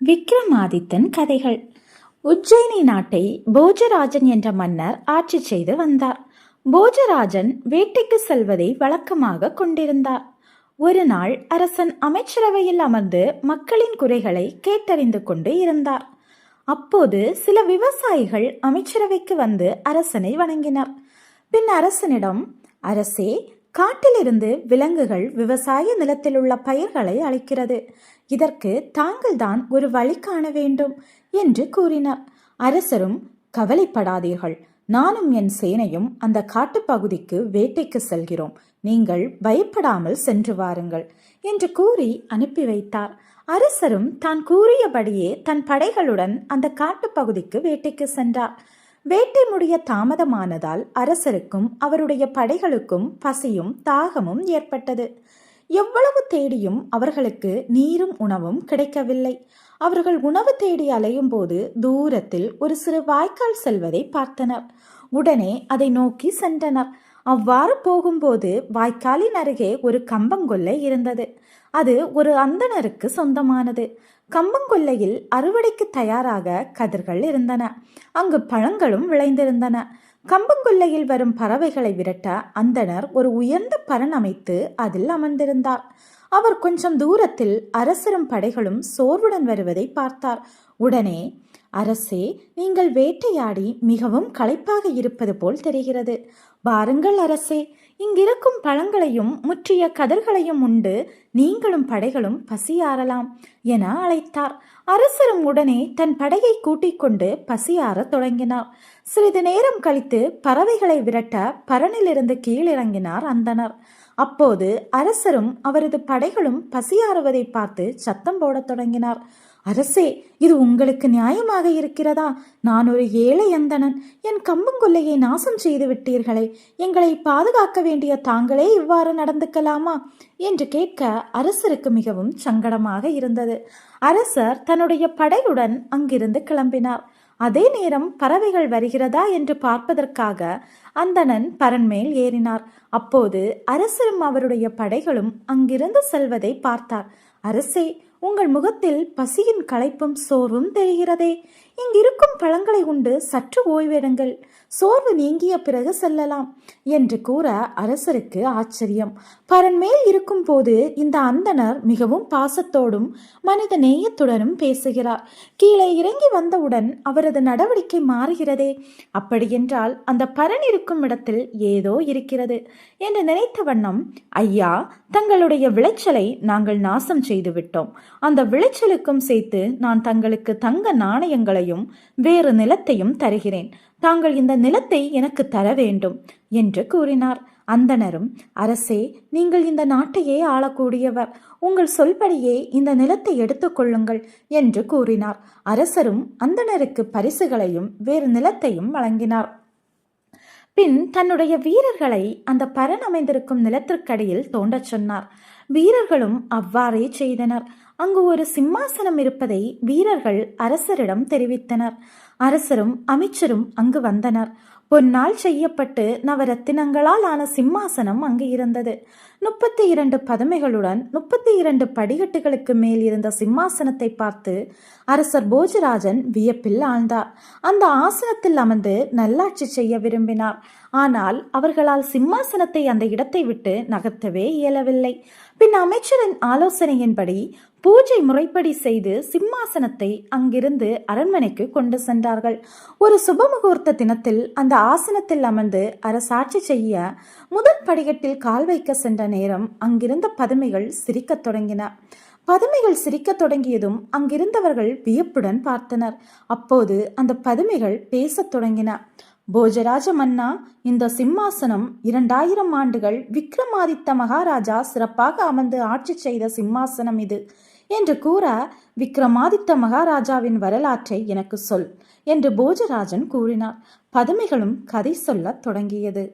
விக்ரமாதித்தன் கதைகள். உஜ்ஜயினி நாட்டை போஜராஜன் என்ற மன்னர் ஆட்சி செய்து வந்தார். போஜராஜன் வேட்டைக்கு செல்வதை வழக்கமாக கொண்டிருந்தார். ஒரு நாள் அரசன் அமைச்சரவையில் அமர்ந்து மக்களின் குறைகளை கேட்டறிந்து கொண்டு இருந்தார். அப்போது சில விவசாயிகள் அமைச்சரவைக்கு வந்து அரசனை வணங்கினர். பின் அரசனிடம், அரசே, காட்டிலிருந்து விலங்குகள் விவசாய நிலத்தில் உள்ள பயிர்களை அழிக்கிறது. இதற்கு தாங்கள்தான் ஒரு வழி காண வேண்டும் என்று கூறினார். அரசரும், கவலைப்படாதீர்கள், நானும் என் சேனையும் அந்த காட்டுப்பகுதிக்கு வேட்டைக்கு செல்கிறோம். நீங்கள் பயப்படாமல் சென்று வாருங்கள் என்று கூறி அனுப்பி வைத்தார். அரசரும் தான் கூறியபடியே தன் படைகளுடன் அந்த காட்டுப்பகுதிக்கு வேட்டைக்கு சென்றார். வேட்டை முடிய தாமதமானதால் அரசருக்கும் அவருடைய படைகளுக்கும் பசியும் தாகமும் ஏற்பட்டது. எவ்வளவு தேடியும் அவர்களுக்கு நீரும் உணவும் கிடைக்கவில்லை. அவர்கள் உணவு தேடி அலையும் போது தூரத்தில் ஒரு சிறு வாய்க்கால் செல்வதை பார்த்தனர். உடனே அதை நோக்கி சென்றனர். அவ்வாறு போகும்போது வாய்க்காலின் அருகே ஒரு கம்பங்கொல்லை இருந்தது. அது ஒரு அந்தணருக்கு சொந்தமானது. கம்பங்கொல்லையில் அறுவடைக்கு தயாராக கதிர்கள் இருந்தன. அங்கு பழங்களும் விளைந்திருந்தன. கம்பங்கொல்லையில் வரும் பறவைகளை விரட்ட அந்தணர் ஒரு உயர்ந்த பரண் அமைத்து அதில் அமர்ந்திருந்தார். அவர் கொஞ்சம் தூரத்தில் அரசரும் படைகளும் சோர்வுடன் வருவதை பார்த்தார். உடனே, அரசே, நீங்கள் வேட்டையாடி மிகவும் களைப்பாக இருப்பது போல் தெரிகிறது. வாருங்கள் அரசே, இங்கிருக்கும் பழங்களையும் முற்றிய கதிர்களையும் உண்டு நீங்களும் படைகளும் பசியாறலாம் என அழைத்தார். அரசரும் உடனே தன் படையை கூட்டிக் கொண்டு பசியாற தொடங்கினார். சிறிது நேரம் கழித்து பறவைகளை விரட்ட பரனிலிருந்து கீழிறங்கினார் அந்தனர். அப்போது அரசரும் அவரது படைகளும் பசியாறுவதை பார்த்து சத்தம் போடத் தொடங்கினார். அரசே, இது உங்களுக்கு நியாயமாக இருக்கிறதா? நான் ஒரு ஏழை அந்தணன். என் கம்பங்கொல்லையை நாசம் செய்து விட்டீர்களே. எங்களை பாதுகாக்க வேண்டிய தாங்களே இவ்வாறு நடந்துக்கலாமா என்று கேட்க அரசருக்கு மிகவும் சங்கடமாக இருந்தது. அரசர் தன்னுடைய படையுடன் அங்கிருந்து கிளம்பினார். அதே நேரம் பறவைகள் வருகிறதா என்று பார்ப்பதற்காக அந்தணன் பரன்மேல் ஏறினார். அப்போது அரசரும் அவருடைய படைகளும் அங்கிருந்து செல்வதை பார்த்தார். அரசே, உங்கள் முகத்தில் பசியின் களைப்பும் சோர்வும் தெரிகிறதே. இங்கிருக்கும் பழங்களை உண்டு சற்று ஓய்வெடுங்கள். சோர்வு நீங்கிய பிறகு செல்லலாம் என்று கூற அரசருக்கு ஆச்சரியம். பரன்மேல் இருக்கும் போது இந்த அந்தணர் மிகவும் பாசத்தோடும் மனித நேயத்துடனும் பேசுகிறார். கீழே இறங்கி வந்தவுடன் அவரது நடவடிக்கை மாறுகிறதே. அப்படியென்றால் அந்த பரன் இருக்கும் இடத்தில் ஏதோ இருக்கிறது என்று நினைத்த வண்ணம், ஐயா, தங்களுடைய விளைச்சலை நாங்கள் நாசம் செய்து விட்டோம். அந்த விளைச்சலுக்கும் சேர்த்து நான் தங்களுக்கு தங்க நாணயங்களையும் வேறு நிலத்தையும் தருகிறேன். தாங்கள் இந்த நிலத்தை எனக்கு தர வேண்டும் என்று கூறினார். அந்தணரும், அரசே, நீங்கள் இந்த நாட்டையே ஆளக்கூடியவர். உங்கள் சொல்படியே இந்த நிலத்தை எடுத்துக்கொள்ளுங்கள் என்று கூறினார். அரசரும் அந்தணருக்கு பரிசுகளையும் வேறு நிலத்தையும் வழங்கினார். பின் தன்னுடைய வீரர்களை அந்த பரன் அமைந்திருக்கும் நிலத்திற்கடியில் தோண்டச் சொன்னார். வீரர்களும் அவ்வாறே செய்தனர். அங்கு ஒரு சிம்மாசனம் இருப்பதை வீரர்கள் அரசரிடம் தெரிவித்தனர். அரசரும் அமைச்சரும் அங்கு வந்தனர். பொன்னால் செய்யப்பட்டு நவரத்தினங்களால் ஆன சிம்மாசனம் அங்கு இருந்தது. 32 பதுமைகளுடன் 32 படிக்கட்டுகளுக்கு மேல் இருந்த சிம்மாசனத்தை பார்த்து அரசர் போஜராஜன் வியப்பில் ஆழ்ந்தார். அந்த ஆசனத்தில் அமர்ந்து நல்லாட்சி செய்ய விரும்பினார். ஆனால் அவர்களால் சிம்மாசனத்தை அந்த இடத்தை விட்டு நகர்த்தவே இயலவில்லை. பின் அமைச்சரின் ஆலோசனையின்படி பூஜை முறைப்படி செய்து சிம்மாசனத்தை அங்கிருந்து அரண்மனைக்கு கொண்டு சென்றார்கள். ஒரு சுபமுகூர்த்த தினத்தில் அந்த ஆசனத்தில் அமர்ந்து அரசாட்சி செய்ய முதல் படிக்கட்டில் கால் வைக்க சென்ற நேரம் அங்கிருந்த பதுமைகள் சிரிக்கத் தொடங்கின. பதுமைகள் சிரிக்கத் தொடங்கியதும் அங்கிருந்தவர்கள் வியப்புடன் பார்த்தனர். அப்போது அந்த பதுமைகள் பேசத் தொடங்கின. போஜராஜ மன்னா, இந்த சிம்மாசனம் 2000 ஆண்டுகள் விக்ரமாதித்த மகாராஜா சிறப்பாக அமர்ந்து ஆட்சி செய்த சிம்மாசனம் இது என்று கூற, விக்ரமாதித்த மகாராஜாவின் வரலாற்றை எனக்கு சொல் என்று போஜராஜன் கூறினார். பதுமைகளும் கதை சொல்லத் தொடங்கியது.